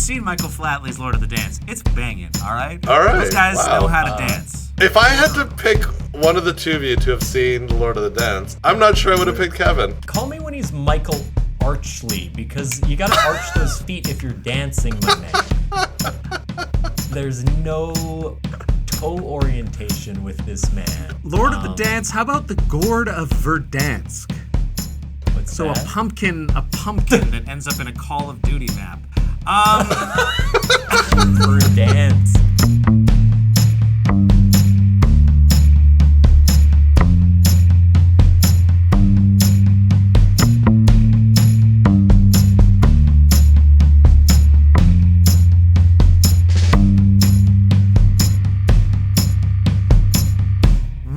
seen Michael Flatley's Lord of the Dance. It's banging, all right? All right. Those guys know how to dance. If I had to pick one of the two of you to have seen The Lord of the Dance, I'm not sure I would have picked Kevin. Call me when he's Michael Archley, because you gotta arch those feet if you're dancing, my man. There's no toe orientation with this man. Lord of the Dance, how about the Gourd of Verdansk? What's So that? a pumpkin that ends up in a Call of Duty map. Verdansk.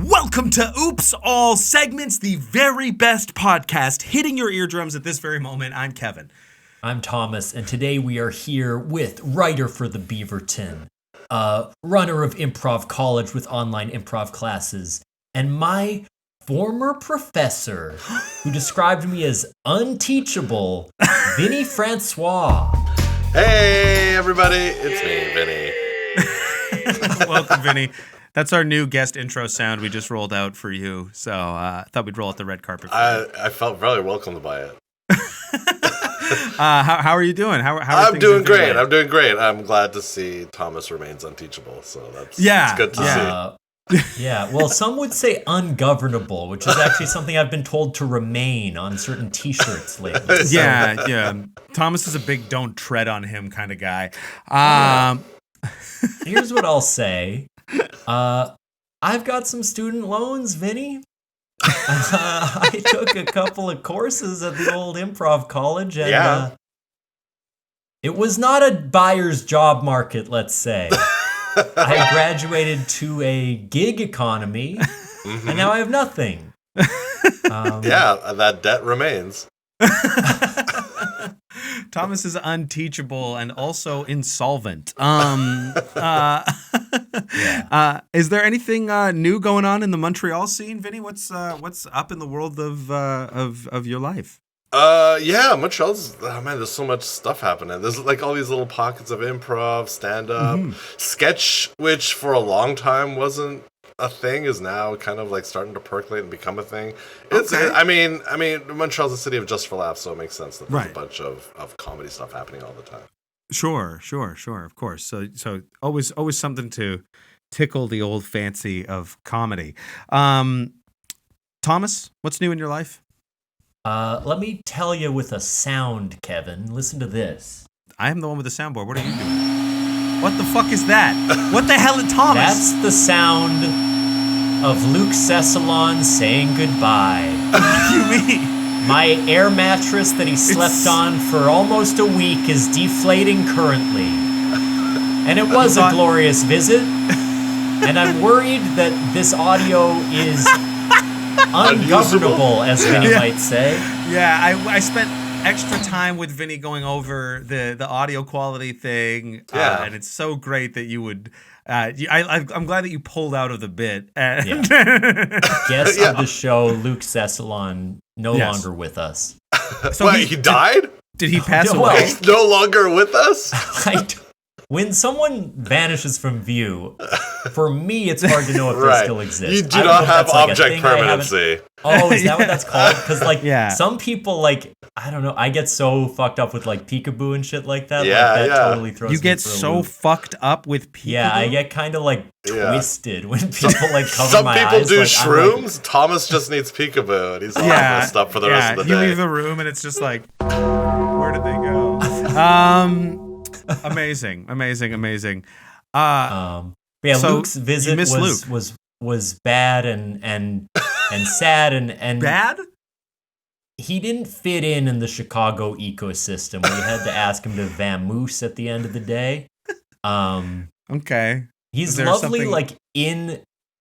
Welcome to Oops All Segments, the very best podcast hitting your eardrums at this very moment. I'm Kevin. I'm Thomas, and today we are here with writer for the Beaverton, runner of Improv College with online improv classes, and my former professor who described me as unteachable, Vinny Francois. Hey, everybody. It's me, Vinny. Welcome, Vinny. That's our new guest intro sound we just rolled out for you. So I thought we'd roll out the red carpet for you. I felt very welcomed by it. How are you doing? How are I'm things doing in your great. life? I'm doing great. I'm glad to see Thomas remains unteachable. So that's good to see. Yeah, well, some would say ungovernable, which is actually something I've been told to remain on certain t-shirts lately. So. Yeah. Thomas is a big don't tread on him kind of guy. Here's what I'll say. I've got some student loans, Vinny. I took a couple of courses at the old improv college, and it was not a buyer's job market, let's say. I graduated to a gig economy, and now I have nothing. That debt remains. Thomas is unteachable and also insolvent. Is there anything new going on in the Montreal scene, Vinny? What's up in the world of your life? Montreal's, there's so much stuff happening. There's like all these little pockets of improv, stand-up, sketch, which for a long time wasn't a thing, is now kind of like starting to percolate and become a thing. I mean, Montreal's a city of just for laughs, so it makes sense that there's a bunch of comedy stuff happening all the time. Sure, of course. So always something to tickle the old fancy of comedy. Thomas, what's new in your life? Let me tell you with a sound, Kevin. Listen to this. I am the one with the soundboard. What are you doing? What the fuck is that? What the hell is Thomas? That's the sound of Luke Cessalon saying goodbye. What do you mean? My air mattress that he slept on for almost a week is deflating currently. And it was a glorious visit. And I'm worried that this audio is ungovernable, as Vinny might say. Yeah, I spent extra time with Vinny going over the audio quality thing. And it's so great that you would... I'm glad that you pulled out of the bit. And Guest of the show, Luke Cessalon, no longer with us. So he died? Did he pass away? He's no longer with us? When someone vanishes from view, for me, it's hard to know if they still exist. You do not have object permanency. Oh, is that what that's called? Because some people, I don't know, I get so fucked up with peekaboo and shit like that. That totally throws me for a loop. You get so fucked up with peekaboo? Yeah, I get kind of twisted when people cover some my eyes. Some people do shrooms. Thomas just needs peekaboo, and he's all messed up for the rest of the day. You leave the room, and it's just like, where did they go? Amazing. Luke's visit was bad and sad and bad. He didn't fit in the Chicago ecosystem. We had to ask him to vamoose at the end of the day. Okay. He's lovely,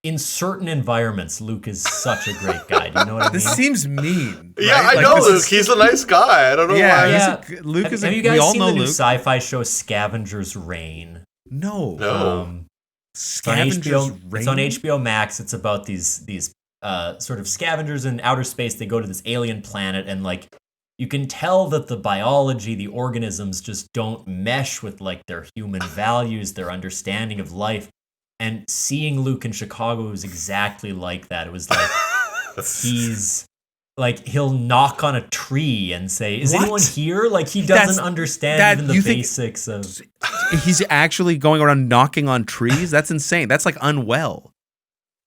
in certain environments. Luke is such a great guy. Do you know what I mean? This seems mean. Yeah, right? I know Luke. He's a nice guy. I don't know why. Luke is. Have you guys seen the new Luke. sci-fi show Scavenger's Reign? No. Scavenger's Reign. It's on HBO Max. It's about these sort of scavengers in outer space. They go to this alien planet and you can tell that the biology, the organisms just don't mesh with like their human values, their understanding of life. And seeing Luke in Chicago was exactly like that. It was like he's like he'll knock on a tree and say, "Is anyone here?" Like he doesn't understand even the basics of. He's actually going around knocking on trees. That's insane. That's like unwell.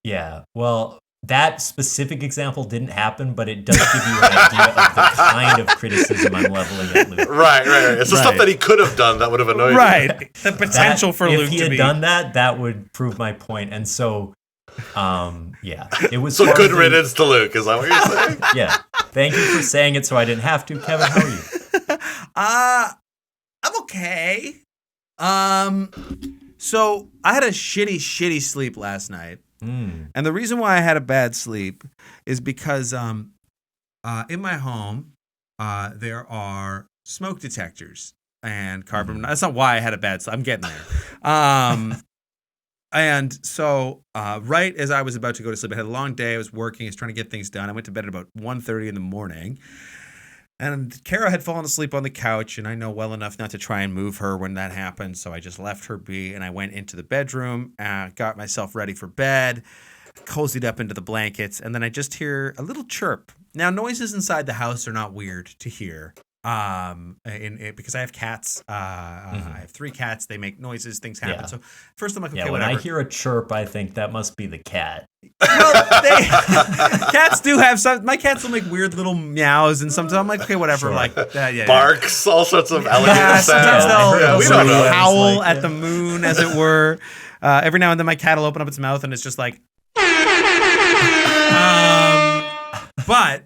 Yeah. Well, that specific example didn't happen, but it does give you an idea of the kind of criticism I'm leveling at Luke. Right. It's the stuff that he could have done that would have annoyed you. Right. The potential for Luke to be. If he had done that would prove my point. And so, it was. So good riddance to Luke, is that what you're saying? Yeah. Thank you for saying it so I didn't have to. Kevin, how are you? I'm okay. So I had a shitty sleep last night. And the reason why I had a bad sleep is because in my home there are smoke detectors and carbon. That's not why I had a bad sleep. I'm getting there. And so right as I was about to go to sleep, I had a long day. I was working. I was trying to get things done. I went to bed at about 1:30 in the morning. And Kara had fallen asleep on the couch, and I know well enough not to try and move her when that happened, so I just left her be, and I went into the bedroom, got myself ready for bed, cozied up into the blankets, and then I just hear a little chirp. Now, noises inside the house are not weird to hear, because I have cats. I have 3 cats. They make noises. Things happen. Yeah. So first I'm like, okay, when whatever. I hear a chirp, I think that must be the cat. Well, cats do have some. My cats will make weird little meows, and sometimes I'm like, okay, whatever. Sure. Like, barks, all sorts of elegant sounds. Sometimes We don't know. Howl at the moon, as it were. Every now and then, my cat will open up its mouth, and it's just like. But.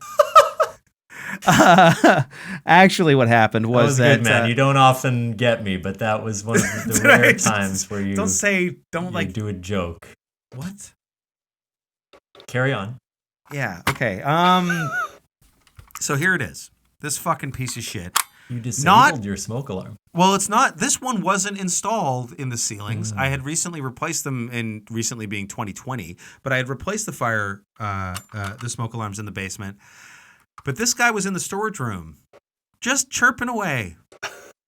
Actually, what happened was that good, man. You don't often get me, but that was one of the rare times where you don't do a joke. What? Carry on. Yeah. Okay. So here it is. This fucking piece of shit. You disabled your smoke alarm. Well, it's not. This one wasn't installed in the ceilings. I had recently replaced them, in recently being 2020. But I had replaced the the smoke alarms in the basement. But this guy was in the storage room, just chirping away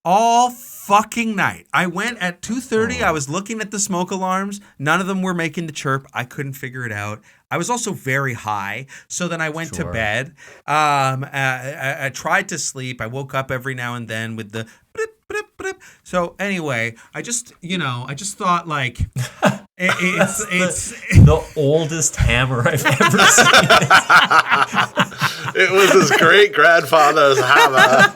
all fucking night. I went at 2:30. I was looking at the smoke alarms. None of them were making the chirp. I couldn't figure it out. I was also very high. So then I went to bed. I tried to sleep. I woke up every now and then with the blip, blip, blip. So anyway, I just thought like... It's the oldest hammer I've ever seen. It was his great grandfather's hammer.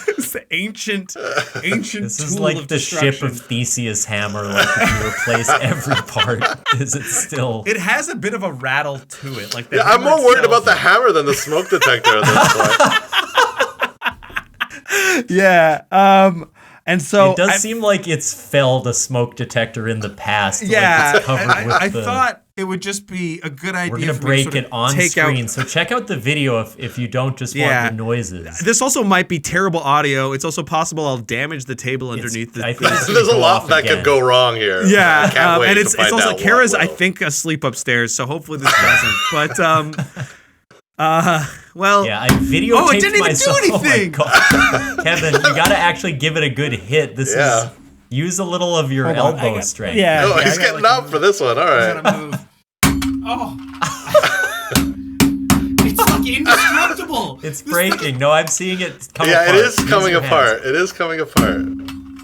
It's the ancient. This is tool like of the ship of Theseus hammer. Like if you replace every part, is it still? It has a bit of a rattle to it. Like I'm more worried about the hammer than the smoke detector at this point. Yeah. And so it does seem like it's felled a smoke detector in the past. Yeah, like it's covered with I thought it would just be a good idea. We're going to break it on screen. So check out the video if you don't just want the noises. This also might be terrible audio. It's also possible I'll damage the table underneath. There's a lot that could go wrong here. Yeah, and it's also Kara's, I think, asleep upstairs. So hopefully this doesn't. But well, yeah, I videotaped it didn't even myself. do anything. Oh Kevin, you got to actually give it a good hit. This is use a little of your elbow strength. Yeah, he's getting up for this one. All right. Move. It's like indestructible. It's breaking. No, I'm seeing it coming apart. Yeah, it is coming apart. It is coming apart.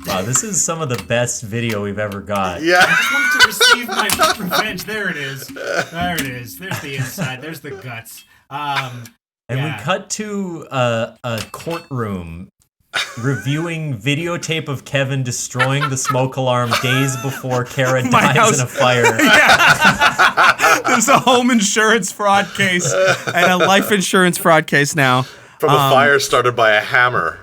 Wow, this is some of the best video we've ever got. Yeah. I just wanted to receive my revenge. There it is. There it is. There's the inside. There's the guts. We cut to a courtroom reviewing videotape of Kevin destroying the smoke alarm days before Kara dies in a fire. Yeah. There's a home insurance fraud case and a life insurance fraud case now. From a fire started by a hammer.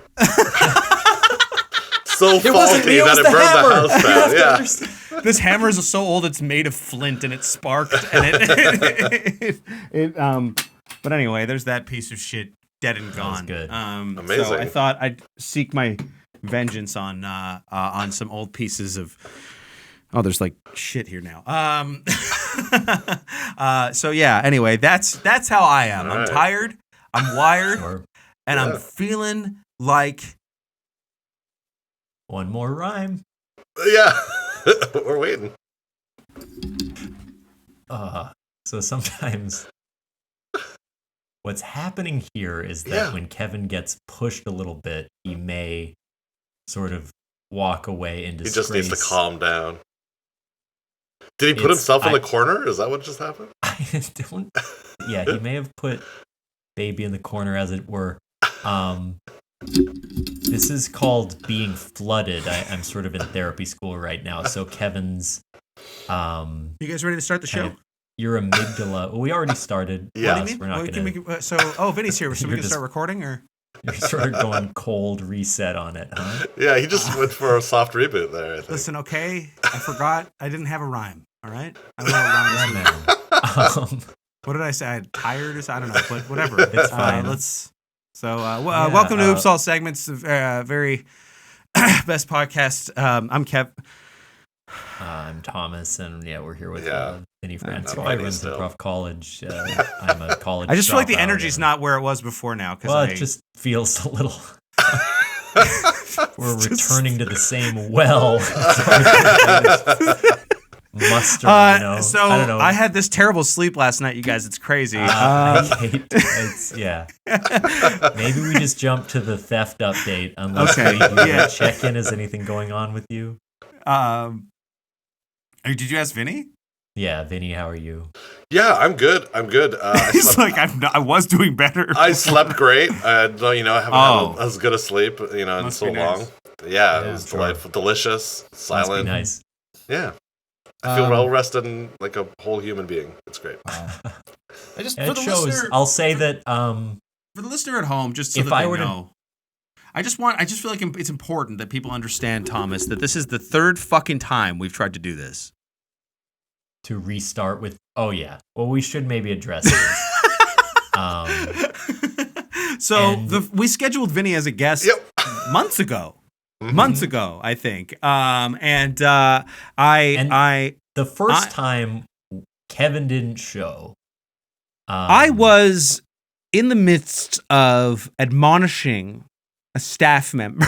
So faulty that it burned the house down. Yeah. This hammer is so old it's made of flint and it sparked and but anyway, there's that piece of shit dead and gone. Good. Amazing. So I thought I'd seek my vengeance on some old pieces of. Oh, there's like shit here now. So yeah. Anyway, that's how I am. I'm tired. I'm wired. Sure. and I'm feeling like one more rhyme. Yeah, we're waiting. So sometimes what's happening here is that when Kevin gets pushed a little bit, he may sort of walk away in disgrace. He just needs to calm down. Did he put himself in the corner? Is that what just happened? I don't. Yeah, he may have put baby in the corner, as it were. This is called being flooded. I'm sort of in therapy school right now, so Kevin's. You guys ready to start the show? Your amygdala. Well, we already started. Yeah. What do you mean? We're not gonna. Vinny's here. So we can start recording, or you're sort of going cold reset on it, huh? Yeah, he just went for a soft reboot there. I think. Listen, okay, I forgot. I didn't have a rhyme. All right, I don't know what rhyme is. What did I say? I'm tired or something? I don't know, but whatever. It's fine. Welcome to Oops All Segments, very best podcast. I'm Kev. I'm Thomas, and we're here with Vinny Francois. Funny Runs still. Improv College. I'm a college. I just feel like the dropout, energy's not where it was before now. It just feels a little. We're returning to the same well. Muster, So I don't know. I had this terrible sleep last night, you guys. It's crazy. Maybe we just jump to the theft update unless we check in. Is anything going on with you? Did you ask Vinny? Yeah, Vinny, how are you? Yeah, I'm good. He's like, I was doing better. I slept great. I haven't had as good a sleep, in Must so be nice. long. Yeah, it was delightful, delicious, silent. Must be nice. Yeah. I feel well rested and like a whole human being. It's great. Listener, I'll say that for the listener at home, just so if that I they were know, I just feel like it's important that people understand, Thomas, that this is the third fucking time we've tried to do this. To restart with, well, we should maybe address this. We scheduled Vinny as a guest months ago. Mm-hmm. Months ago, I think. The first time Kevin didn't show. I was in the midst of admonishing a staff member.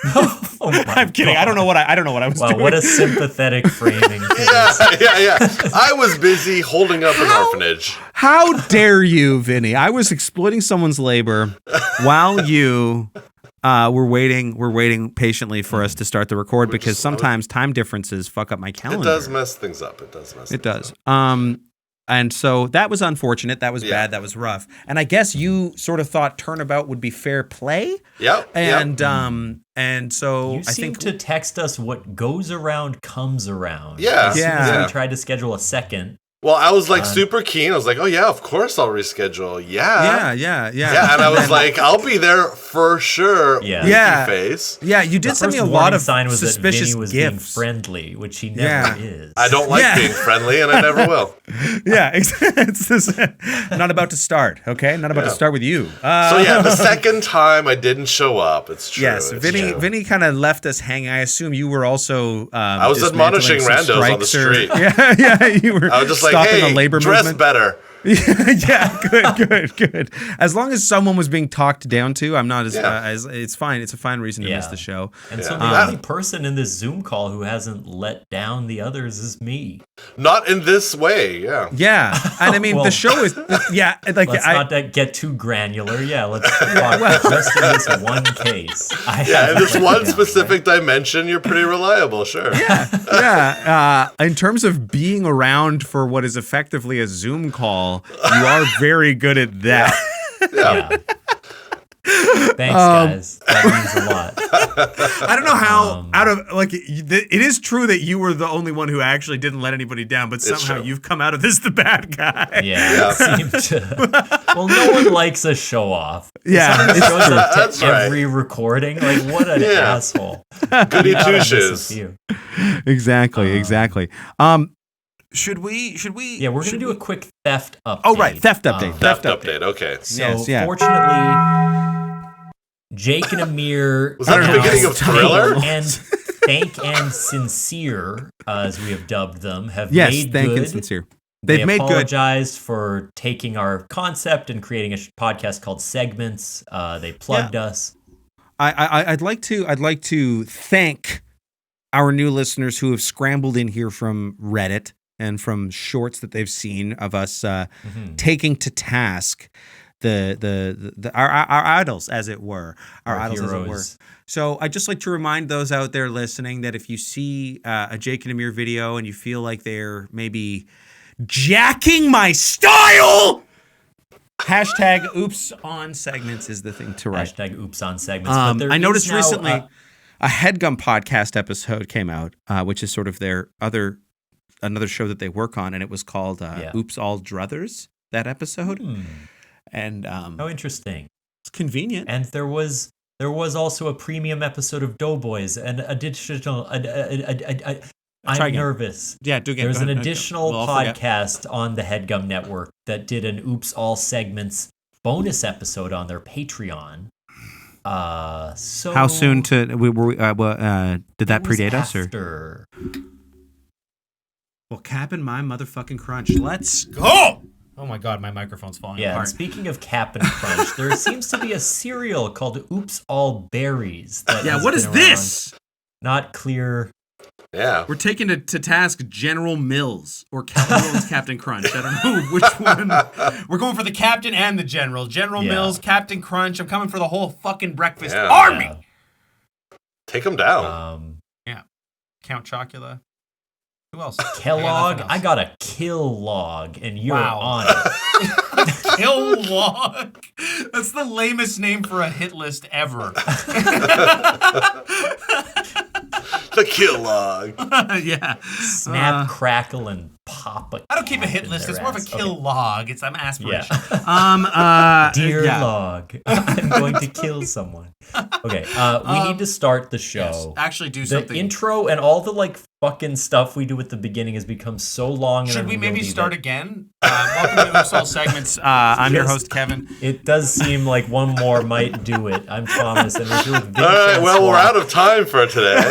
I'm kidding. God. I don't know what I was doing. What a sympathetic framing. Yeah. I was busy holding up an orphanage. How dare you, Vinny? I was exploiting someone's labor while you were waiting patiently for us to start the record because sometimes time differences fuck up my calendar. It does mess things up. It does. And so that was unfortunate. That was bad. That was rough. And I guess you sort of thought turnabout would be fair play. Yep. And so you I think to text us what goes around comes around. Yeah. As soon as we tried to schedule a second. Well, I was like super keen. I was like, oh yeah, of course I'll reschedule. Yeah. Yeah. And I was like, I'll be there for sure. Yeah. Face. Yeah, you did send me a lot of suspicious Vinny was gifts. Being friendly, which he never is. I don't like being friendly, and I never will. It's not about to start. Okay, not about to start with you. The second time I didn't show up. It's true. Yes, Vinny kind of left us hanging. I assume you were also. I was admonishing randos on the street. You were. I was just like, stopping hey, the labor dress movement. better. Good. As long as someone was being talked down to, I'm not as it's fine. It's a fine reason to miss the show. And so the only person in this Zoom call who hasn't let down the others is me. Not in this way, Yeah, and I mean the show is let's not get too granular. Yeah, let's talk just in this one case. In this one specific dimension, you're pretty reliable, sure. In terms of being around for what is effectively a Zoom call, you are very good at that. Yeah. Thanks, guys. That means a lot. I don't know how it is true that you were the only one who actually didn't let anybody down, but somehow you've come out of this the bad guy. Yeah. It seemed to. Well, no one likes a show off. Yeah, it's shows up to That's every recording. Like, what an asshole. Goody two shoes. Exactly. Should we? Yeah, we're gonna do a quick theft update. Oh, right, theft update. Theft update. Okay. So fortunately, Jake and Amir was that the beginning of Thriller? And Thank and Sincere, as we have dubbed them, have made Thank good and Sincere. They've made good. apologized for taking our concept and creating a podcast called Segments. They plugged us. I'd like to thank our new listeners who have scrambled in here from Reddit and from shorts that they've seen of us taking to task our idols, as it were, our idols, heroes. as it were. So I'd just like to remind those out there listening that if you see a Jake and Amir video and you feel like they're maybe jacking my style, hashtag oops on segments is the thing to write. Hashtag oops on segments. But I noticed now, recently a HeadGum podcast episode came out, which is sort of their another show that they work on, and it was called Oops All Druthers, that episode. And how interesting. It's convenient. And there was also a premium episode of Doughboys and additional I'm nervous. Yeah, do again. There's an additional podcast on the HeadGum Network that did an Oops All Segments bonus episode on their Patreon. So how soon did that predate us or? Well, Cap'n My Motherfucking Crunch. Let's go! Oh my God, my microphone's falling apart. And speaking of Cap'n Crunch, there seems to be a cereal called Oops All Berries. What is this? Not clear. Yeah. We're taking to task General Mills or Captain Crunch. I don't know which one. We're going for the Captain and the General. General Mills, Captain Crunch. I'm coming for the whole fucking breakfast army. Yeah. Take them down. Count Chocula. Who else? Kellogg. I got a kill log, and you're on it. Kill log. That's the lamest name for a hit list ever. The kill log. Yeah. Snap, crackle, and pop. I don't keep a hit list. It's more of a kill log. I'm aspiration. Yeah. Dear log, I'm going to kill someone. Okay. We need to start the show. Yes, actually do something. The intro and all the fucking stuff we do at the beginning has become so long. Should we maybe start again? Welcome to Oops All Segments. I'm your host, Kevin. It does seem like one more might do it. I'm Thomas, and we're here with Vinny All right, Francois. well, we're out of time for today.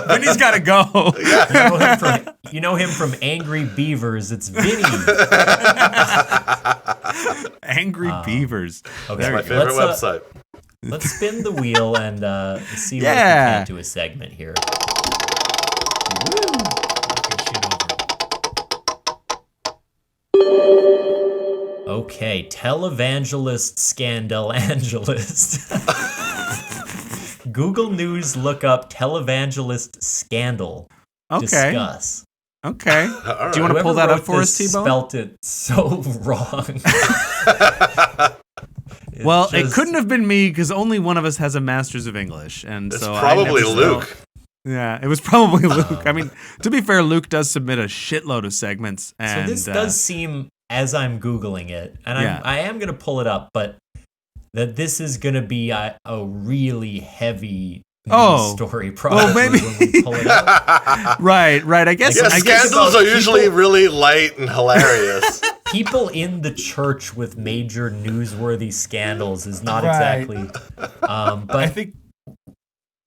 Vinny's got to go. You know him from Angry Beavers. It's Vinny. Angry Beavers. Okay, That's my favorite website. Let's spin the wheel and see what we can do a segment here. Okay, televangelist scandal-angelist. Google News look up televangelist scandal. Discuss. Okay. Right. Do you want to pull that up for us, T-Bone? Spelt it so wrong. Well, it couldn't have been me because only one of us has a master's of English, and it's so probably Luke. Yeah, it was probably Luke. I mean, to be fair, Luke does submit a shitload of segments. And, so this does seem, as I'm Googling it, and I am going to pull it up, but that this is going to be a really heavy news story probably when we pull it up. Right. I guess scandals are usually really light and hilarious. People in the church with major newsworthy scandals is not exactly. But I think.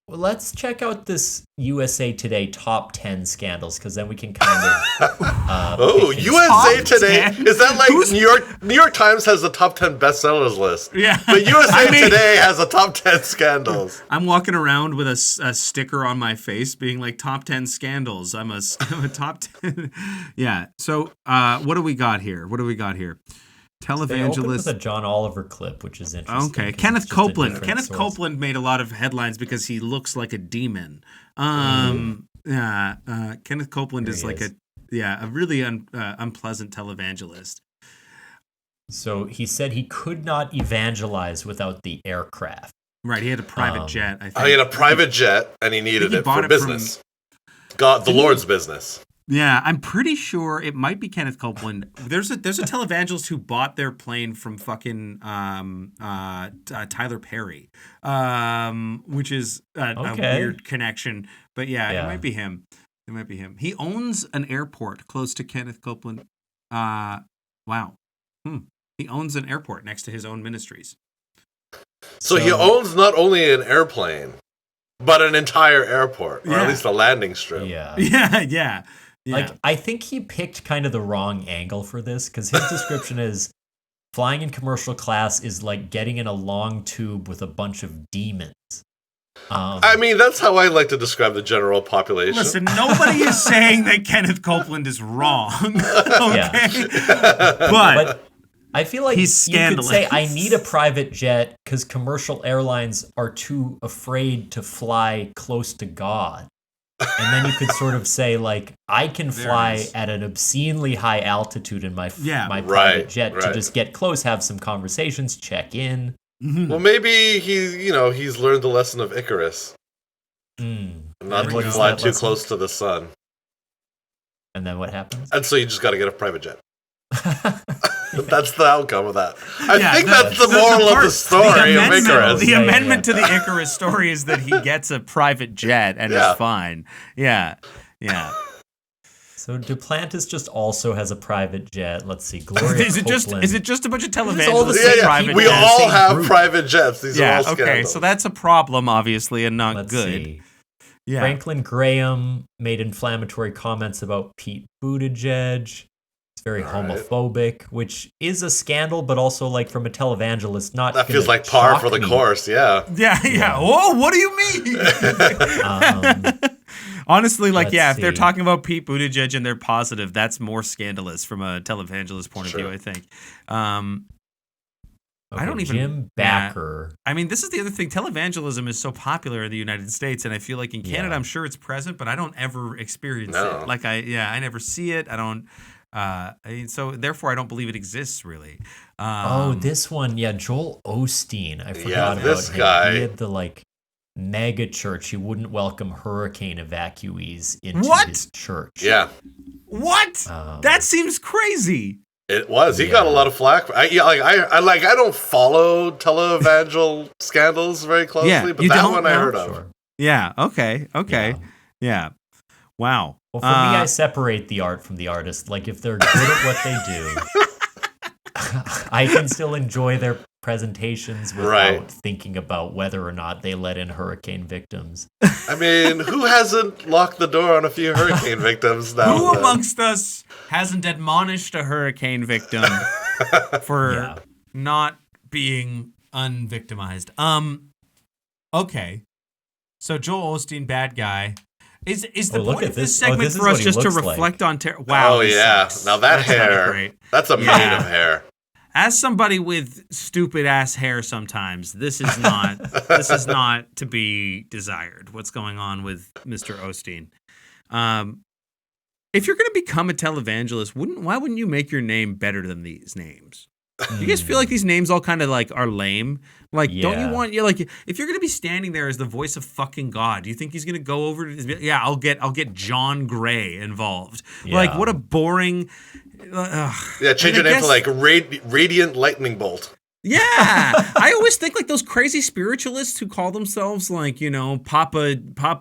Well, let's check out this USA Today top 10 scandals, because then we can kind of. USA Today? Is that like New York Times has the top 10 bestsellers list? Yeah. But USA Today has a top 10 scandals. I'm walking around with a sticker on my face being like top 10 scandals. I'm a top 10. Yeah. So what do we got here? Televangelist. With a John Oliver clip, which is interesting. Okay, Kenneth Copeland. Kenneth Copeland made a lot of headlines because he looks like a demon. Kenneth Copeland is like a really unpleasant televangelist. So he said he could not evangelize without the aircraft. Right, he had a private jet. I think. He had a private jet, and he needed it for business. The Lord's business. Yeah, I'm pretty sure it might be Kenneth Copeland. There's a televangelist who bought their plane from fucking Tyler Perry, which is a weird connection. But it might be him. He owns an airport close to Kenneth Copeland. Wow. He owns an airport next to his own ministries. So he owns not only an airplane, but an entire airport, or at least a landing strip. Yeah. Like, I think he picked kind of the wrong angle for this, because his description is flying in commercial class is like getting in a long tube with a bunch of demons. I mean, that's how I like to describe the general population. Listen, nobody is saying that Kenneth Copeland is wrong. Okay? But I feel like he's scandalous. You could say, I need a private jet because commercial airlines are too afraid to fly close to God. And then you could sort of say, like, I can fly at an obscenely high altitude in my private jet to just get close, have some conversations, check in. Mm-hmm. Well, maybe he's learned the lesson of Icarus. Not to fly too close to the sun. And then what happens? And so you just got to get a private jet. That's the outcome of that. I think that's the moral of the story of Icarus. The amendment to the Icarus story is that he gets a private jet and is fine. Yeah. So Duplantis just also has a private jet. Let's see, Gloria is it just a bunch of televangelists? We all have private jets. These are all scandals. Okay, so that's a problem, obviously, and not good. See. Yeah. Franklin Graham made inflammatory comments about Pete Buttigieg. It's very homophobic, which is a scandal, but also, like, from a televangelist, not that feels like par for the course. Yeah. Whoa, what do you mean? Honestly, like, if they're talking about Pete Buttigieg and they're positive, that's more scandalous from a televangelist point of view, I think. I don't even. Jim Backer. I mean, this is the other thing. Televangelism is so popular in the United States, and I feel like in Canada, I'm sure it's present, but I don't ever experience it. Like, I never see it. I don't. So therefore, I don't believe it exists really. This one, Joel Osteen. I forgot about this him. Guy. He had the mega church. He wouldn't welcome hurricane evacuees into his church. Yeah. What? That seems crazy. It was. He got a lot of flack. I don't follow televangel scandals very closely, but that one I heard of. Sure. Yeah. Okay. Yeah. Wow. Well, for me, I separate the art from the artist. Like, if they're good at what they do, I can still enjoy their presentations without thinking about whether or not they let in hurricane victims. I mean, who hasn't locked the door on a few hurricane victims now? Who amongst us hasn't admonished a hurricane victim for not being unvictimized? Okay. So Joel Osteen, bad guy. Is the point of this segment for us just to reflect on terror? Wow. Oh, yeah. Now that's hair, that's a mane of hair. As somebody with stupid ass hair sometimes, this is not to be desired. What's going on with Mr. Osteen? If you're going to become a televangelist, why wouldn't you make your name better than these names? You guys feel like these names all kind of like are lame? Like, don't you want if you're gonna be standing there as the voice of fucking God, do you think he's gonna go over to I'll get John Gray involved? Like, what a boring. Change your name to Radiant Lightning Bolt. Yeah, I always think like those crazy spiritualists who call themselves like, Papa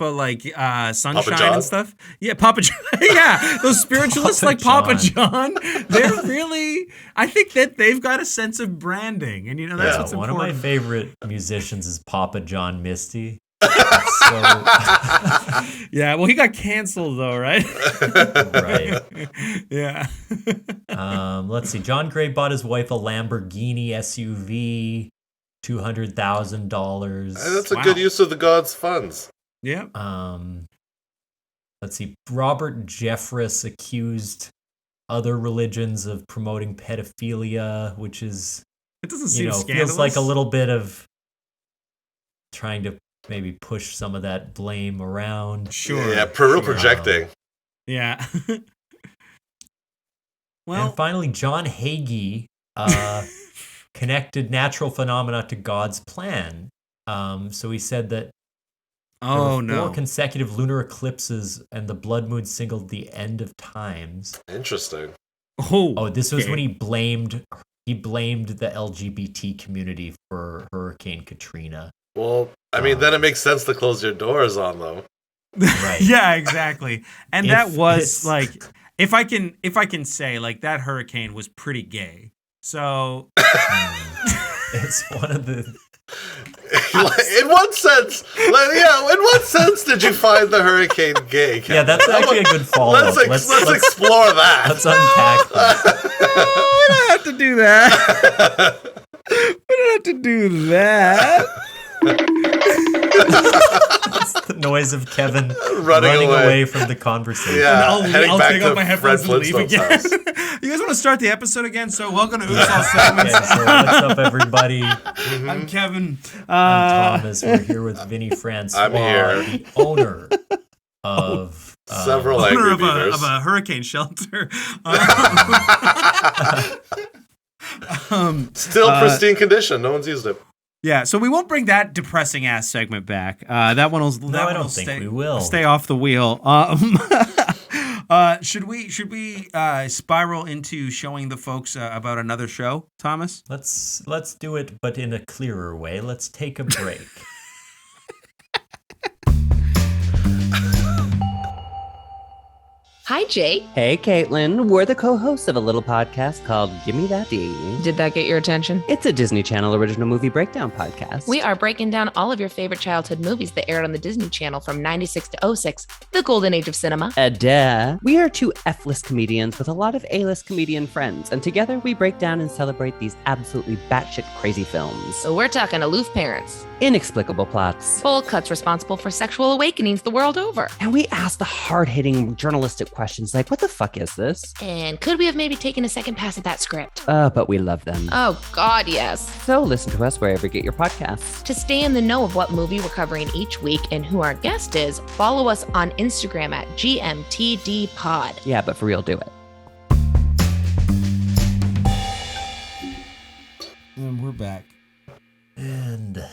like Sunshine Papa and stuff. Yeah, Papa John. Yeah, those spiritualists like Papa John. They're really. I think that they've got a sense of branding, and that's what's important. One of my favorite musicians is Papa John Misty. Yeah, well, he got canceled though, right? Right. Yeah. Let's see. John Gray bought his wife a Lamborghini SUV, $200,000. That's a good use of the God's funds. Yeah. Let's see. Robert Jeffress accused other religions of promoting pedophilia, which is, it doesn't seem scandalous. Feels like a little bit of trying to maybe push some of that blame around. Sure. Yeah, projecting. Yeah. Well, and finally, John Hagee connected natural phenomena to God's plan. So he said that there were 4 consecutive lunar eclipses and the blood moon signaled the end of times. Interesting. Oh, this was when he blamed the LGBT community for Hurricane Katrina. Well, I mean, then it makes sense to close your doors on them. Right. Yeah, exactly. And that was like, if I can say, like, that hurricane was pretty gay. So it's one of the In what sense? In what sense did you find the hurricane gay? Kevin? Yeah, that's actually a good follow-up. Let's explore that. Let's unpack that. We don't have to do that. We don't have to do that. It's the noise of Kevin running away from the conversation. Yeah, I'll take off my headphones and leave again. House. You guys want to start the episode again? So welcome to Oops All Segments. Okay, so what's up, everybody? I'm Kevin. I'm Thomas. We're here with Vinny Francois, I'm here. the owner of several owner angry beavers. of a hurricane shelter. Still pristine condition. No one's used it. Yeah, so we won't bring that depressing ass segment back. That one will. I don't think we will. Stay off the wheel. Should we spiral into showing the folks about another show, Thomas? Let's do it, but in a clearer way. Let's take a break. Hi, Jake. Hey, Caitlin. We're the co-hosts of a little podcast called Gimme That D. Did that get your attention? It's a Disney Channel original movie breakdown podcast. We are breaking down all of your favorite childhood movies that aired on the Disney Channel from 96 to 06, the golden age of cinema. Duh. We are two F-list comedians with a lot of A-list comedian friends, and together we break down and celebrate these absolutely batshit crazy films. So we're talking aloof parents, Inexplicable plots, bold cuts responsible for sexual awakenings the world over. and we ask the hard-hitting journalistic questions like, what the fuck is this? And could we have maybe taken a second pass at that script? But we love them. Oh, God, yes. So listen to us wherever you get your podcasts. To stay in the know of what movie we're covering each week and who our guest is, follow us on Instagram at GMTDpod. Yeah, but for real, do it. And we're back. And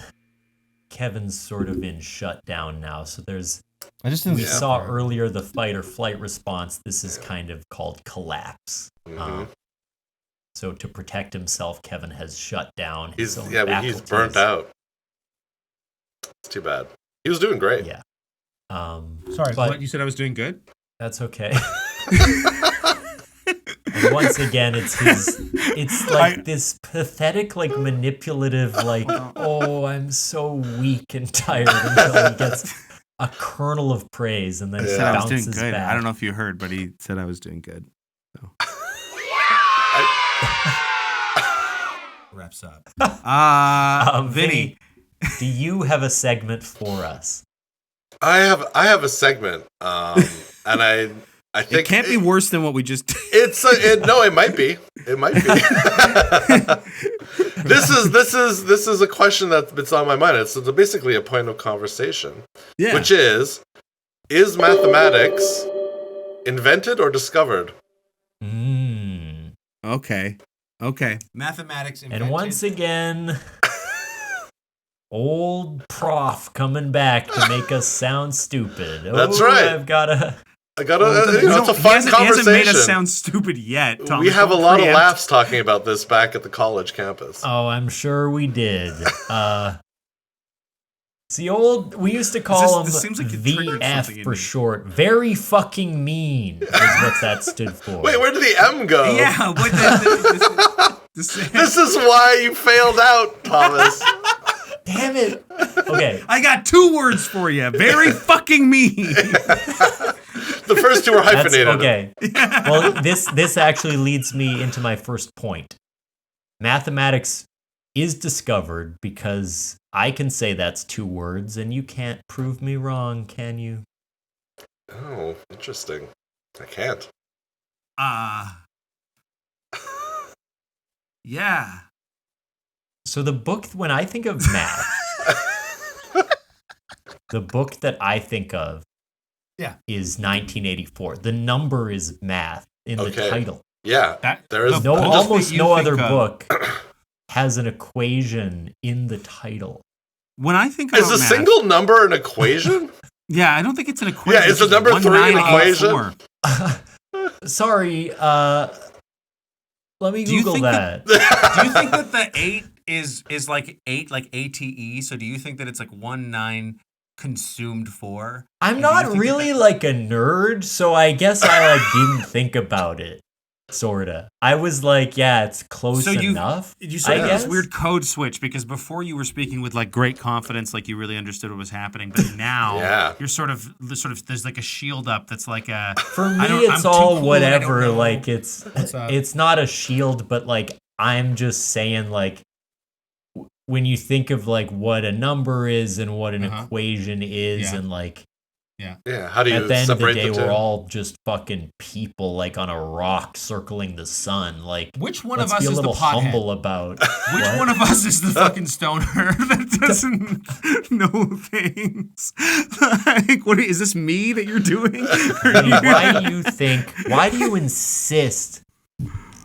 Kevin's sort of in shutdown now, so there's. I just We saw earlier the fight or flight response. This is kind of called collapse. Mm-hmm. So to protect himself, Kevin has shut down his own He's faculties. burnt out. It's too bad. He was doing great. Yeah. Sorry, but what you said I was doing good? that's okay. And once again, it's like this pathetic, like manipulative, like, oh, I'm so weak and tired until he gets a kernel of praise and then He said I was bounces doing good. back. I don't know if you heard, but he said I was doing good. So. Wraps up. Vinny. Do you have a segment for us? I have a segment, and I think It can't be worse than what we just did. No, it might be. It might be. This is a question that's on my mind. It's basically a point of conversation, which is mathematics invented or discovered? Okay. Mathematics invented. And once again, old prof coming back to make us sound stupid. That's right. I've got to... it's a fun conversation. He hasn't made us sound stupid yet, Thomas. We have a lot of laughs talking about this back at the college campus. Oh, I'm sure we did. We used to call him this seems like it triggered VF something in for me. short. Very fucking mean is what that stood for. Wait, where did the M go? Yeah, what This is why you failed out, Thomas. Damn it. Okay. I got 2 words for you. Very fucking mean. The first 2 were hyphenated. Okay. Well, this actually leads me into my first point. Mathematics is discovered because I can say that's 2 words and you can't prove me wrong, can you? Oh, interesting. I can't. Yeah. So the book, when I think of math, the book that I think of is 1984. The number is math in the title. Yeah, there is almost no other book has an equation in the title. When I think about math, single number an equation? Yeah, I don't think it's an equation. Yeah, it's a number 3 an equation. Sorry, let me Google that. Do you think that the 8 is like 8, like ATE? So do you think that it's like 1/9 consumed 4? I'm not really like a nerd, so I guess I didn't think about it. sorta. I was like, yeah, it's close enough. You sort of I had this guess. weird code switch because before you were speaking with like great confidence, like you really understood what was happening, but now you're sort of there's like a shield up that's like a. For me, I'm it's too all cool, whatever. Like it's not a shield, but like I'm just saying like. When you think of like what a number is and what an equation is and like how do you at the end of the separate day the two? we're all just fucking people like on a rock circling the sun. Like which one let's of us be a is the little pothead? humble about Which one of us is the fucking stoner that doesn't know things? Like, what is this me that you're doing? Why do you insist?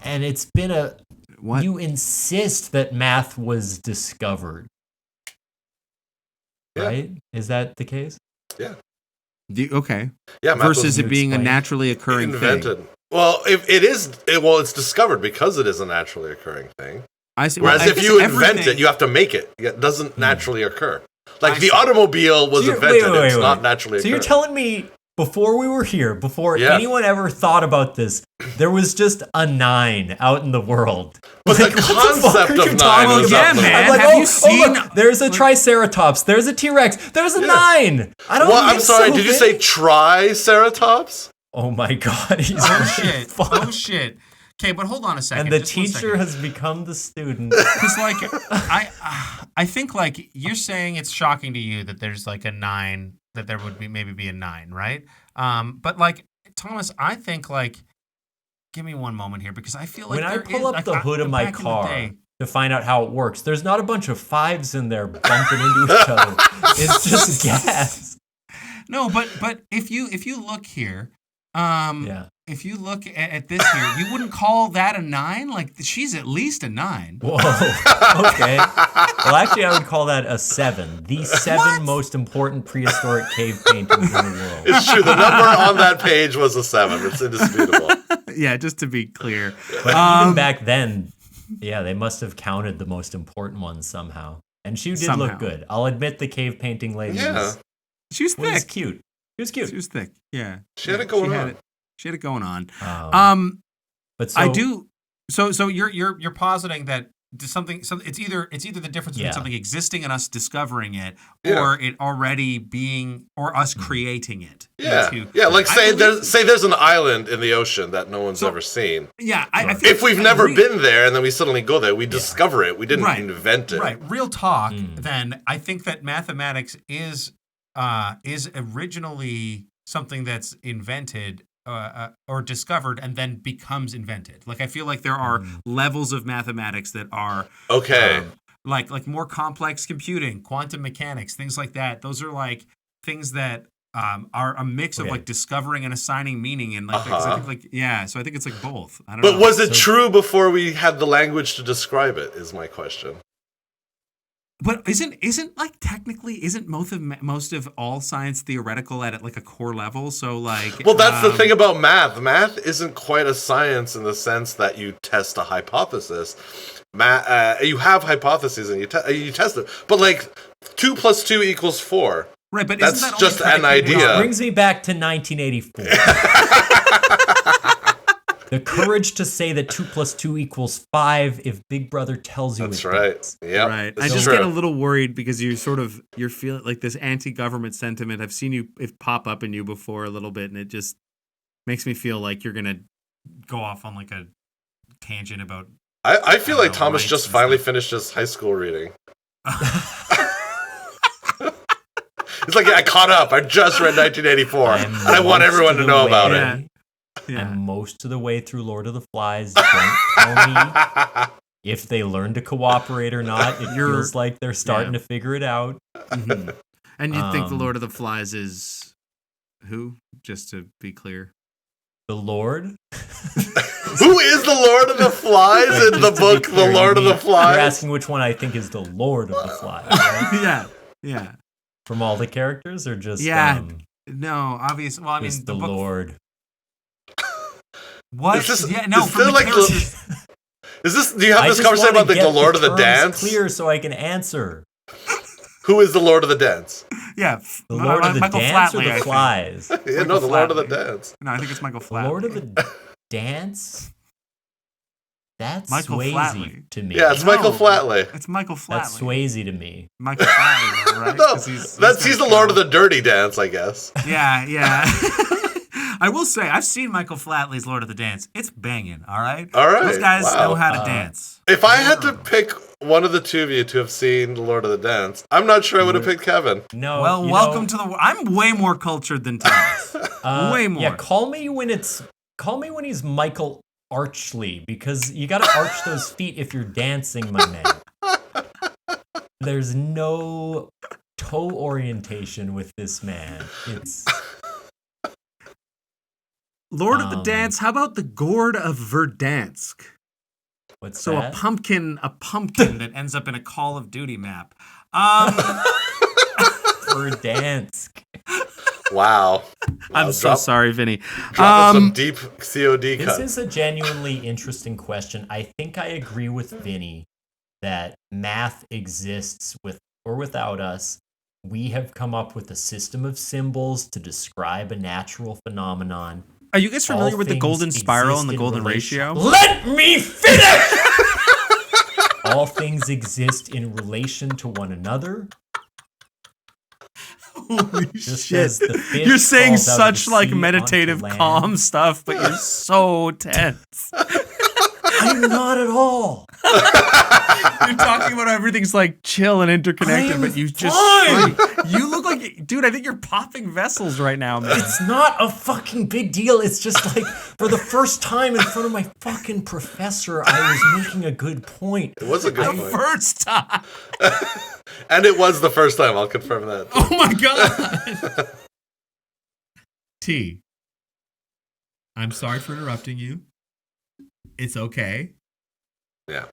And it's been What? You insist that math was discovered. Right? Is that the case? Yeah. Okay. Yeah. Versus it being a naturally occurring invented. thing. Well, it's discovered because it is a naturally occurring thing. I see. Whereas well, if you invent it, you have to make it. It doesn't naturally occur. Like the automobile was invented. It's not naturally occurring. So you're telling me before we were here, before anyone ever thought about this, there was just a 9 out in the world. But like, the concept of 9 was yeah, out there. man. I'm like, Have you seen? Look, there's a Triceratops. There's a T-Rex. There's a 9. I don't. Well, I'm sorry. Did you say Triceratops? Oh my God! He's shit! Oh shit! Okay, but hold on a second. And the just 1 teacher second. has become the student. Because like I think like you're saying it's shocking to you that there's like a 9, that there would be maybe be a 9, right? But like Thomas, I think like give me one moment here because I feel like when I pull up the hood of my car to find out how it works, there's not a bunch of 5s in there bumping into each other. It's just gas. No, but if you look here, if you look at this here, you wouldn't call that a 9? Like she's at least a 9. Whoa. Okay. Well, actually, I would call that a 7. The 7 most important prehistoric cave paintings in the world. It's true. The number on that page was a 7. It's indisputable. Yeah, just to be clear. But even back then, yeah, they must have counted the most important ones somehow. And she did look good. I'll admit the cave painting lady she was thick. Cute. She was cute. She was thick. Yeah. She had it going on. She had it going on. But so, I do. So you're positing that something. So it's either the difference between something existing and us discovering it, or it already being, or us creating it. Yeah. Like say there's an island in the ocean that no one's ever seen. Yeah. I think if we've never been there and then we suddenly go there, we discover it. We didn't invent it. Right. Real talk. Then I think that mathematics is originally something that's invented or discovered and then becomes invented. Like I feel like there are levels of mathematics that are like more complex computing, quantum mechanics, things like that. Those are like things that are a mix of like discovering and assigning meaning and like I think so I think it's like both. I don't know. But was it true before we had the language to describe it? Is my question. But isn't like technically isn't most of all science theoretical at like a core level? So like well, that's the thing about math. Math isn't quite a science in the sense that you test a hypothesis. You have hypotheses and you test it, but like 2 + 2 = 4. Right, but that's isn't that just an idea. Which brings me back to 1984. The courage to say that 2 + 2 = 5 if Big Brother tells you that's right. Yeah, right. I just get a little worried because you're feeling like this anti-government sentiment. I've seen it pop up in you before a little bit, and it just makes me feel like you're gonna go off on like a tangent about. I feel like Thomas just finally finished his high school reading. It's like I caught up. I just read 1984, and I want everyone to know about it. Yeah. I'm most of the way through Lord of the Flies. Don't tell me if they learn to cooperate or not. It feels like they're starting to figure it out. Mm-hmm. And you think the Lord of the Flies is who? Just to be clear. The Lord? Who is the Lord of the Flies in the book The Lord of the Flies? You're asking which one I think is the Lord of the Flies, right? Yeah. From all the characters or just no, obviously. Well, I mean the Lord. What? Is this, from the characters. Is this? Do you have this conversation about the Lord of the Dance? Clear, so I can answer. Who is the Lord of the Dance? Yeah, the Lord of the Michael Dance Flatley, or the Flies? The Lord of the Dance. No, I think it's Michael Flatley. The Lord of the Dance. That's Michael Swayze Flatley. to me. Yeah, it's Michael Flatley. It's Michael Flatley. That's Swayze to me. Michael Flatley, right? No, 'Cause he's the Lord of the Dirty Dance, I guess. Yeah. I will say, I've seen Michael Flatley's Lord of the Dance. It's banging, all right? All right. Those guys Wow. know how to dance. If I had to pick one of the two of you to have seen The Lord of the Dance, I'm not sure I would have picked Kevin. No. Well, welcome to the... I'm way more cultured than Thomas. Way more. Yeah, call me when he's Michael Archley, because you got to arch those feet if you're dancing, my man. There's no toe orientation with this man. It's Lord of the Dance. How about the Gourd of Verdansk? what's So that? a pumpkin that ends up in a Call of Duty map. Verdansk. Wow. I'm so sorry, Vinny. Dropping some deep COD This cut. is a genuinely interesting question. I think I agree with Vinny that math exists with or without us. We have come up with a system of symbols to describe a natural phenomenon. Are you guys familiar All with the things golden spiral and the exist in golden relation- ratio? Let me finish! All things exist in relation to one another. Holy Just shit. as the fish You're saying falls out of such the like sea meditative, onto land. calm stuff, but you're so tense. I'm not at all. You're talking about how everything's like chill and interconnected, I'm but you just fine. you look like, dude, I think you're popping vessels right now, man. It's not a fucking big deal. It's just like for the first time in front of my fucking professor, I was making a good point. It was a good The point. first time. And it was the first time, I'll confirm that. Oh my god. T. I'm sorry for interrupting you. It's okay. Yeah.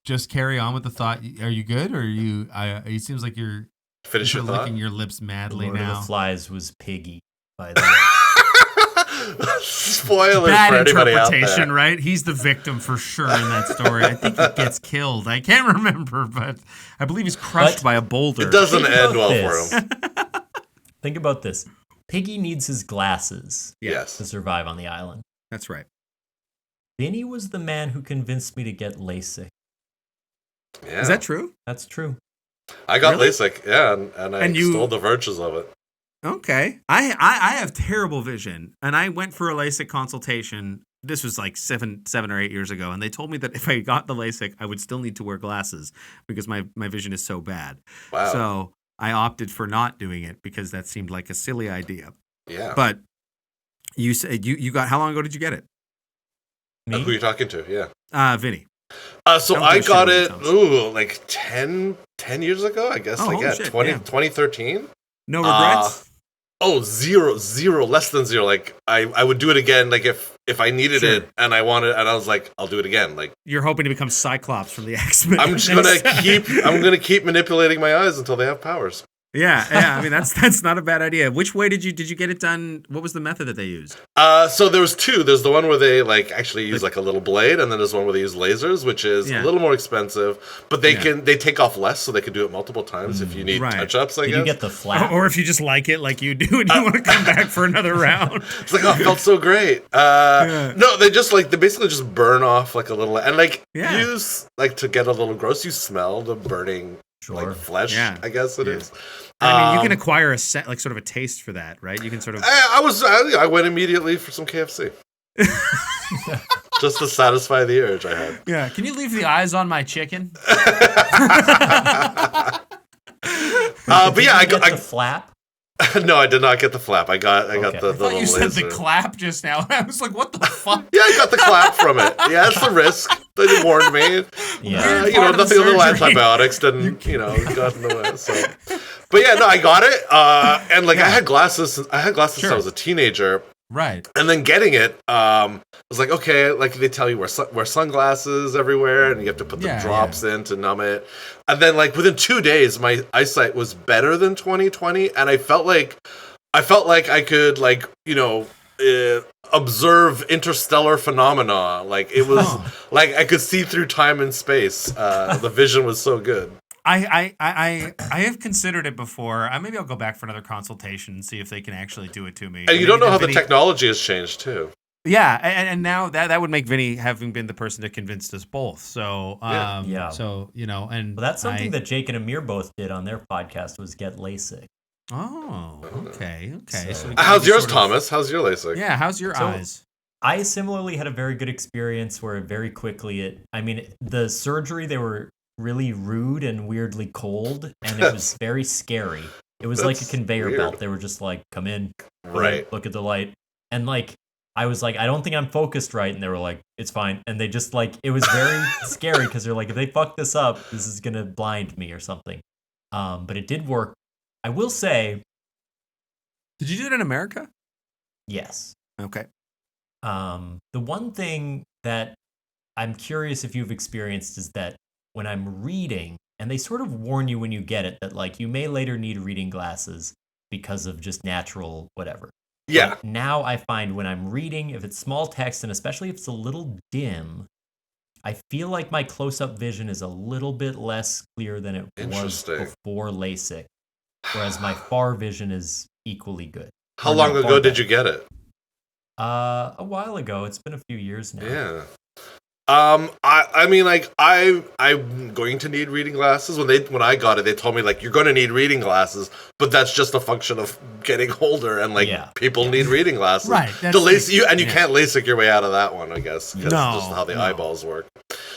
Just carry on with the thought. Are you good, or are you? It seems like you're Finish your thought. licking your lips madly Lord of now. the Flies was Piggy, by the way. Spoiler Bad for anybody out interpretation, there. right? He's the victim for sure in that story. I think he gets killed. I can't remember, but I believe he's crushed But by a boulder. It doesn't Think end about well this. for him. Think about this. Piggy needs his glasses to Yes. survive on the island. That's right. Vinny was the man who convinced me to get LASIK. Yeah. Is that true? That's true. I got Really? LASIK, yeah, and I And you- stole the virtues of it. Okay. I have terrible vision, and I went for a LASIK consultation. This was like seven or 8 years ago, and they told me that if I got the LASIK, I would still need to wear glasses because my vision is so bad. Wow. So I opted for not doing it because that seemed like a silly idea. Yeah. But you said you got, how long ago did you get it? Me? Who are you talking to? Yeah. Vinny. So I don't I give a shit got what it, it sounds. like 10 years ago, I guess. Oh, like, holy yeah, shit, 2013. No regrets? Oh, zero, less than zero. Like, I would do it again, like, if I needed Sure. it and I wanted, and I was like, I'll do it again. Like, You're hoping to become Cyclops from the X-Men. I'm just gonna keep manipulating my eyes until they have powers. Yeah. I mean, that's not a bad idea. Which way did you get it done? What was the method that they used? So there was two. There's the one where they like actually use like a little blade, and then there's one where they use lasers, which is Yeah. a little more expensive, but they Yeah. they take off less, so they can do it multiple times if you need Right. touch-ups, I Did guess. you get the flap? Or if you just like it like you do and you want to come back for another round. It's like, oh, it felt so great. No, they basically just burn off like a little, and like Yeah. use like to get a little gross. You smell the burning Sure. like flesh. Yeah. I guess it is. I mean, you can acquire a set, like sort of a taste for that, right? You can sort of. I went immediately for some KFC. Just to satisfy the urge I had. Yeah. Can you leave the eyes on my chicken? But yeah, I Get got. the flap. No, I did not get the flap. I got Okay. the I I little thought you said the laser. clap just now. I was like, what the fuck? Yeah, I got the clap from it. Yeah, it's the risk. They warned me. Yeah. Weird part of the Nothing, little surgery. antibiotics didn't, got in the way. So, but yeah, no, I got it. And like, I had glasses. I had glasses since I Sure. was a teenager. Right. And then getting it, I was like, okay, like they tell you wear sunglasses everywhere, and you have to put the Yeah, drops in to numb it. And then like within 2 days, my eyesight was better than 20/20, and I felt like I could observe interstellar phenomena. Like it was like I could see through time and space. The vision was so good. I have considered it before. Maybe I'll go back for another consultation and see if they can actually do it to me. And you don't know how the Vinny- technology has changed too. Yeah, and now that would make Vinny having been the person to convince us both. So so and that's something that Jake and Amir both did on their podcast was get LASIK. Oh, okay. So how's yours, Thomas? How's your LASIK? Yeah, how's your eyes? I similarly had a very good experience where very quickly the surgery, they were really rude and weirdly cold, and it was very scary. It was like a conveyor belt. They were just like, come in, look at the light. And like, I was like, I don't think I'm focused right. And they were like, it's fine. And they just like, it was very scary because they're like, if they fuck this up, this is going to blind me or something. But it did work. I will say. Did you do it in America? Yes. Okay. The one thing that I'm curious if you've experienced is that when I'm reading, and they sort of warn you when you get it that like you may later need reading glasses because of just natural whatever. Yeah. But now I find when I'm reading, if it's small text and especially if it's a little dim, I feel like my close-up vision is a little bit less clear than it was before LASIK, whereas my far vision is equally good. How long ago did you get it? A while ago. It's been a few years now. Yeah. I mean, like, I'm going to need reading glasses. When I got it, they told me, like, you're going to need reading glasses, but that's just a function of getting older, and, like, people need reading glasses. Right. The LASIK, you can't LASIK your way out of that one, I guess, because that's just how the eyeballs work.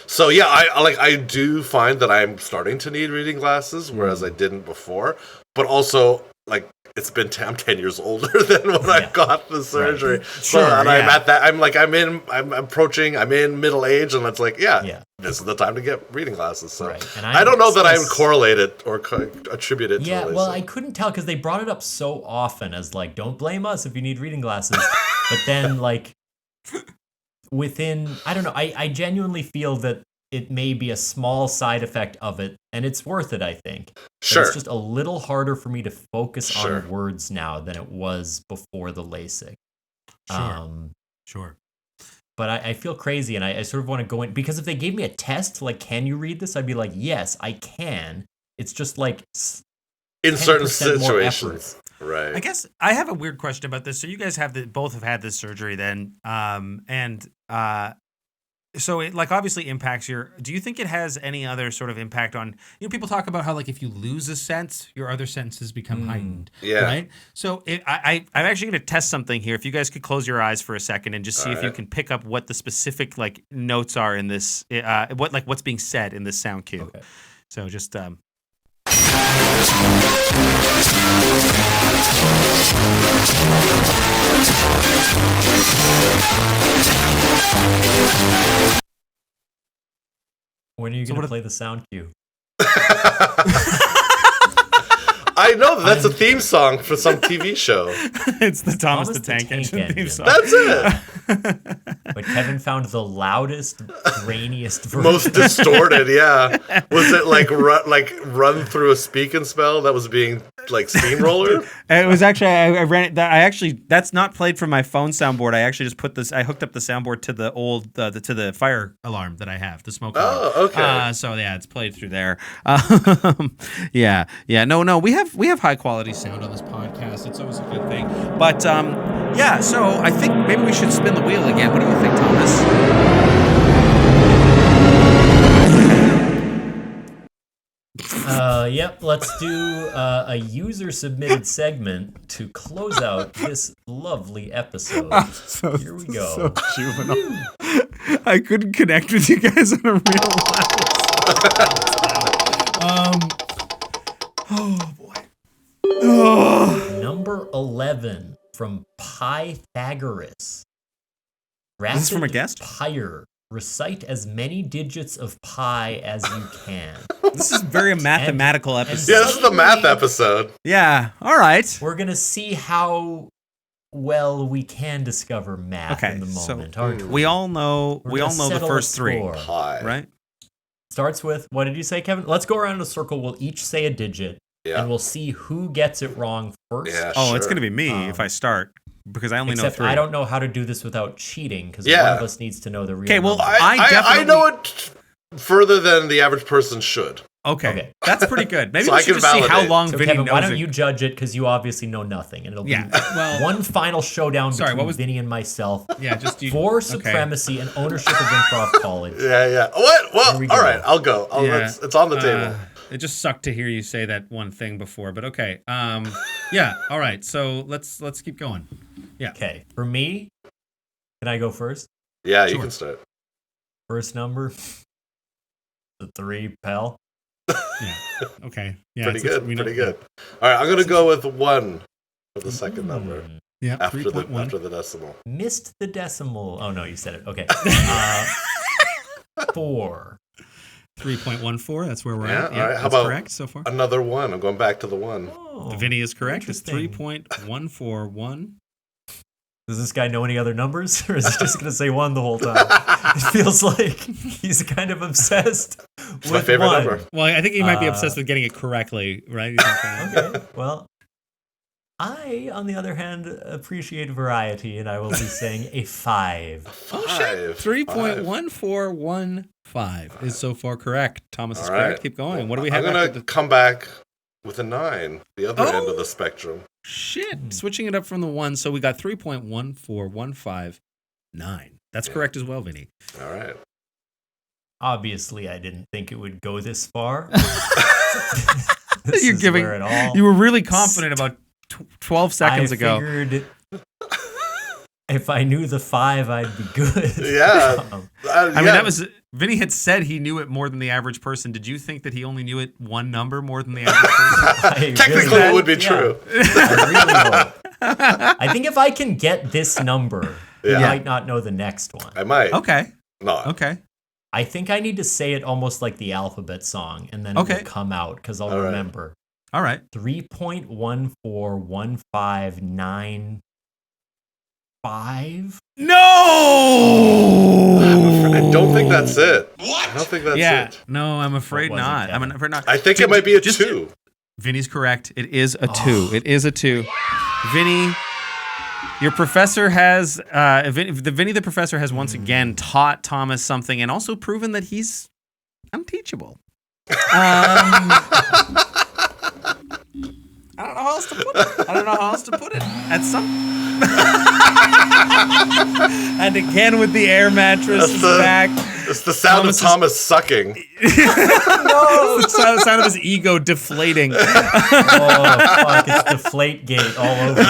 So, yeah, I do find that I'm starting to need reading glasses, whereas I didn't before, but also, like, I'm 10 years older than when I got the surgery. Right. So, and I'm at that, I'm in middle age, and it's like, this is the time to get reading glasses. So and I don't know that I would correlate it or attribute it to LASIK. Well, I couldn't tell because they brought it up so often as like, don't blame us if you need reading glasses. But then like within, I don't know, I genuinely feel that it may be a small side effect of it, and it's worth it, I think. Sure. But it's just a little harder for me to focus on words now than it was before the LASIK. Sure. But I feel crazy, and I sort of want to go in, because if they gave me a test, like, can you read this? I'd be like, yes, I can. It's just like in certain situations. Right. I guess I have a weird question about this. So you guys both have had this surgery then, so it like obviously impacts do you think it has any other sort of impact on, people talk about how like if you lose a sense, your other senses become heightened. Yeah. Right. So I'm actually going to test something here. If you guys could close your eyes for a second and just see if you can pick up what the specific like notes are in this, what's being said in this sound cue. Okay. So just, when are you going to play the sound cue? I know that's a theme song for some TV show. It's the Thomas the Tank Engine theme song. That's it. But Kevin found the loudest, grainiest version. Most distorted, yeah. Was it like run through a speak and spell that was being like steamroller? It was actually I ran it. That's not played from my phone soundboard. I actually just I hooked up the soundboard to the old to the fire alarm that I have, the smoke alarm. Oh, okay. So yeah, it's played through there. Yeah. No, we have high quality sound on this podcast. It's always a good thing. But yeah, so I think maybe we should spin the wheel again. What do you think, Thomas? Yep, let's do a user-submitted segment to close out this lovely episode. Here we go. So juvenile. I couldn't connect with you guys on a real level. Oh, boy. Number 11 from Pythagoras. Is this from a guest? Pyre. Recite as many digits of pi as you can. This is very mathematical episode. Yeah, this is the math episode. Yeah, all right. We're going to see how well we can discover math in the moment, aren't we? We all know the first three. Pi. Right? Starts with, what did you say, Kevin? Let's go around in a circle. We'll each say a digit, and we'll see who gets it wrong first. Yeah, it's going to be me if I start. Because I only know three. I don't know how to do this without cheating, because one of us needs to know the real. Okay, well, number. I know it further than the average person should. Okay. That's pretty good. Maybe So we I should can just see how validate. long So Vinny Kevin, knows why don't it. you judge it because you obviously know nothing, and it'll be well, one final showdown Sorry, between what was- Vinny and myself Yeah, just you. for okay. supremacy and ownership of Improv College. Yeah. What? Well, Here we all go. right. I'll go. Yeah. It's on the table. It just sucked to hear you say that one thing before, but okay. Yeah. All right. So let's keep going. Yeah. Okay, for me, can I go first? Yeah, you Sure. can start. First number, the 3, pal. Yeah. Okay. Yeah. Pretty it's- good. we know- Pretty good. All right, I'm gonna go with 1 for the second number Yeah. after 3.1. the decimal. Missed the decimal. Oh no, you said it. Okay. 4. 3.14. That's where we're Yeah, at. all right. How That's about correct so far. Another 1. I'm going back to the 1. Oh, Vinny is correct. It's interesting. 3.141. Does this guy know any other numbers, or is he just gonna say 1 the whole time? It feels like he's kind of obsessed It's my with favorite 1. number. Well, I think he might be obsessed with getting it correctly, right? Okay. Well, I, on the other hand, appreciate variety, and I will be saying a 5. Oh shit! 5. 3.1415 is so far correct. Thomas is All right. correct. Keep going. What do we I'm have? gonna after the- come back with a 9, the other end Oh. of the spectrum. Shit! Switching it up from the 1, so we got 3.14159. That's correct as well, Vinny. All right. Obviously, I didn't think it would go this far. You're giving. Where it all You were really confident about 12 seconds I ago. figured if I knew the 5, I'd be good. Yeah. I mean, yeah. that was Vinny had said he knew it more than the average person. Did you think that he only knew it one number more than the average person? Technically, it would be yeah. true. I really hope. I think if I can get this number, Yeah. I might not know the next one. I might. Okay. Not. Okay. I think I need to say it almost like the alphabet song, and then it Okay. will come out because I'll All right. remember. All right. 3.141595. No. I don't think that's it. I don't think that's Yeah. it. No, I'm afraid What was it, not. I'm Kevin? afraid not. I think Ju- it might be a just- 2. Vinny's correct. It is a 2. It is a 2. Vinny, your professor has, Vinny the professor has once again taught Thomas something and also proven that he's unteachable. I don't know how else to put it. At some. And again with the air mattress That's is the- back. It's the sound Thomas is- of Thomas sucking. No, it's the sound of his ego deflating. Oh, fuck, it's Deflategate all over.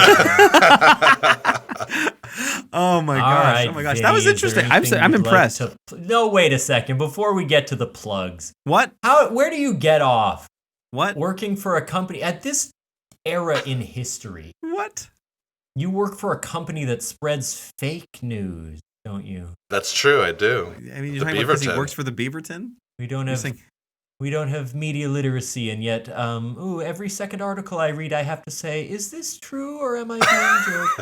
Oh my All gosh! right, Oh my gosh! Vinny, That was is there interesting. anything I'm you'd like impressed. to no, wait a second. Before we get to the plugs, What? where do you get off What? working for a company at this era in history? What? You work for a company that spreads fake news, don't you? That's true, I do. I mean, you're The talking about because he Beaverton. works for the Beaverton? We don't You're have saying- we don't have media literacy, and yet, every second article I read, I have to say, is this true or am I being joked?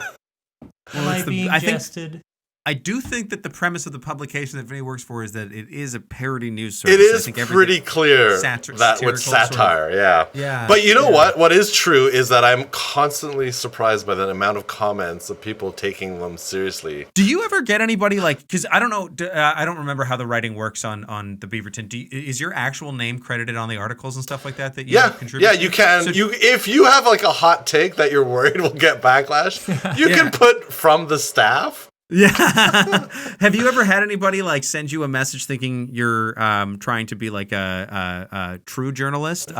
Am I it's the- being I think- jested? I do think that the premise of the publication that Vinny works for is that it is a parody news service. It I is think everything- pretty clear satir- that with satirical sort of- satire, yeah. Yeah. But you know what? What is true is that I'm constantly surprised by the amount of comments of people taking them seriously. Do you ever get anybody like? Because I don't know. I don't remember how the writing works on the Beaverton. Is your actual name credited on the articles and stuff like that? That you Yeah, contribute? yeah, to? you can. So- If you have like a hot take that you're worried will get backlash, you Yeah. can put from the staff. Yeah. Have you ever had anybody like send you a message thinking you're trying to be like a true journalist? No,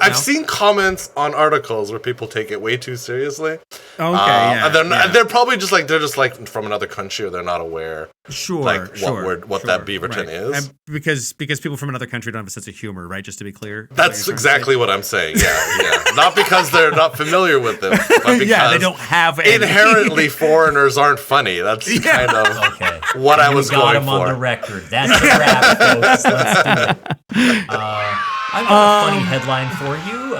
I've seen comments on articles where people take it way too seriously. Okay, yeah, and they're probably just like from another country or they're not aware. Sure, like sure, what that Beaverton right. is. And because people from another country don't have a sense of humor, right? Just to be clear. That's exactly what I'm saying. Yeah. Not because they're not familiar with them, but because Yeah, they don't have any. inherently foreigners aren't funny. That's kind of Okay. what I was got going him for. on the record. That's a wrap, folks. Let's do it. I've got a funny headline for you.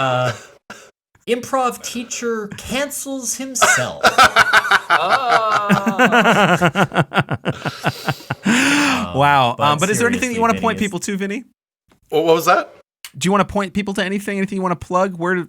Improv teacher cancels himself. Wow. But But is there anything that you want to point seriously, people to, Vinny? What was that? Do you want to point people to anything you want to plug? Where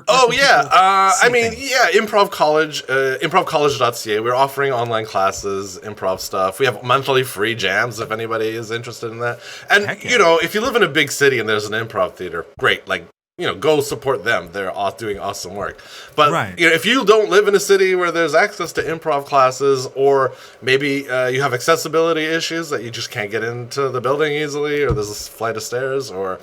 Oh, yeah. I mean, things? yeah, Improv College, improvcollege.ca. We're offering online classes, improv stuff. We have monthly free jams if anybody is interested in that. And, Heck yeah. you know, if you live in a big city and there's an improv theater, great. Like, you know, go support them. They're doing awesome work. But Right. you know, if you don't live in a city where there's access to improv classes, or maybe you have accessibility issues that you just can't get into the building easily, or there's a flight of stairs, or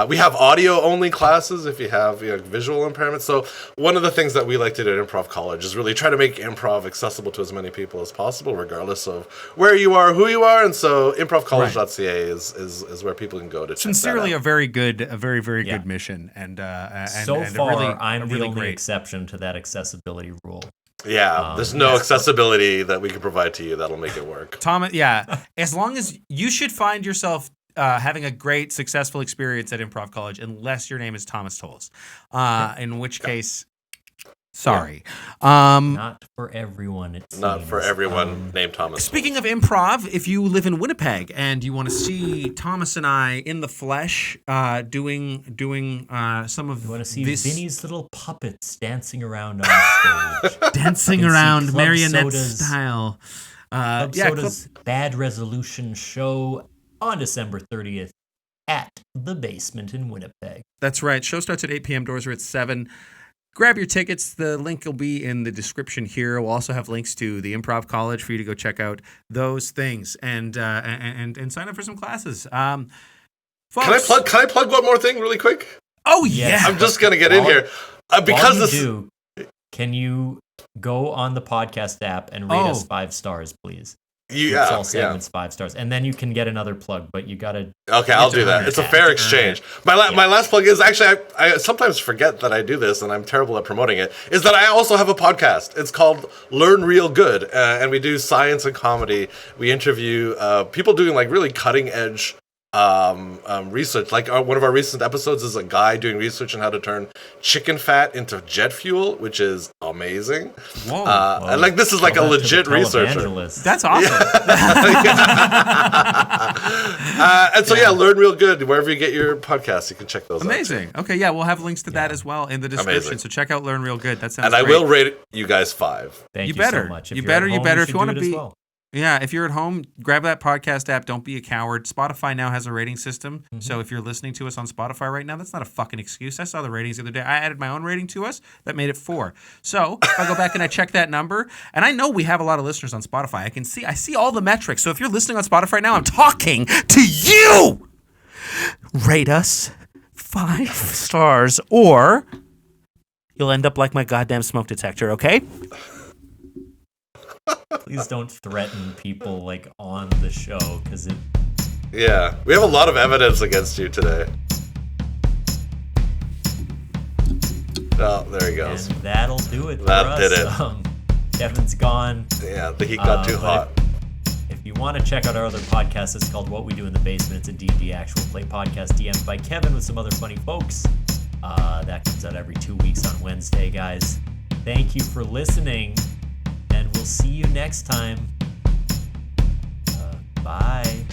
we have audio only classes if you have visual impairment. So one of the things that we like to do at Improv College is really try to make improv accessible to as many people as possible, regardless of where you are, who you are. And so improvcollege.ca is where people can go to check Sincerely, that out. a very, very good mission. And so far, I'm the really only great exception to that accessibility rule. Yeah, there's no accessibility that we can provide to you that'll make it work. Thomas, yeah. As long as you should find yourself having a great, successful experience at Improv College, unless your name is Thomas Tolles, in which case, sorry. Not for everyone. It's not for everyone named Thomas. Speaking of improv, if you live in Winnipeg and you want to see Thomas and I in the flesh doing some of You want to see this Vinny's little puppets dancing around on stage. dancing You can see around Club marionette Soda's- style. Club Soda's Bad Resolution show on December 30th at the Basement in Winnipeg. That's right. Show starts at 8 p.m. Doors are at 7. Grab your tickets. The link will be in the description here. We'll also have links to the Improv College for you to go check out those things and sign up for some classes. Folks, Can I plug one more thing really quick? Oh yeah. I'm just gonna get in here because While this. you do, can you go on the podcast app and rate us 5 stars, please? It's all segments 5 stars, and then you can get another plug. But you gotta. Okay, I'll do that. It's a fair exchange. My last plug is actually I sometimes forget that I do this, and I'm terrible at promoting it. Is that I also have a podcast. It's called Learn Real Good, and we do science and comedy. We interview people doing like really cutting edge research. Like one of our recent episodes is a guy doing research on how to turn chicken fat into jet fuel, which is amazing. Whoa. And like this is like a legit researcher. That's awesome. And so Learn Real Good wherever you get your podcasts. You can check those out. Amazing. Okay, yeah, we'll have links to that as well in the description. Amazing. So check out Learn Real Good. That sounds and great. I will rate you guys 5. Thank you better. so much. You better. If you want to be. Well. Yeah, if you're at home, grab that podcast app. Don't be a coward. Spotify now has a rating system. Mm-hmm. So if you're listening to us on Spotify right now, that's not a fucking excuse. I saw the ratings the other day. I added my own rating to us. That made it 4. So if I go back and I check that number, and I know we have a lot of listeners on Spotify. I see all the metrics. So if you're listening on Spotify right now, I'm talking to you. Rate us 5 stars or you'll end up like my goddamn smoke detector, okay? Please don't threaten people like on the show because it. Yeah, we have a lot of evidence against you today. Oh, there he goes. And that'll do it. That for us. did it. Kevin's gone. Yeah, the heat got too hot. If you want to check out our other podcast, it's called What We Do in the Basement. It's a D&D actual play podcast DM'd by Kevin with some other funny folks. That comes out every 2 weeks on Wednesday, guys. Thank you for listening, and we'll see you next time. Bye.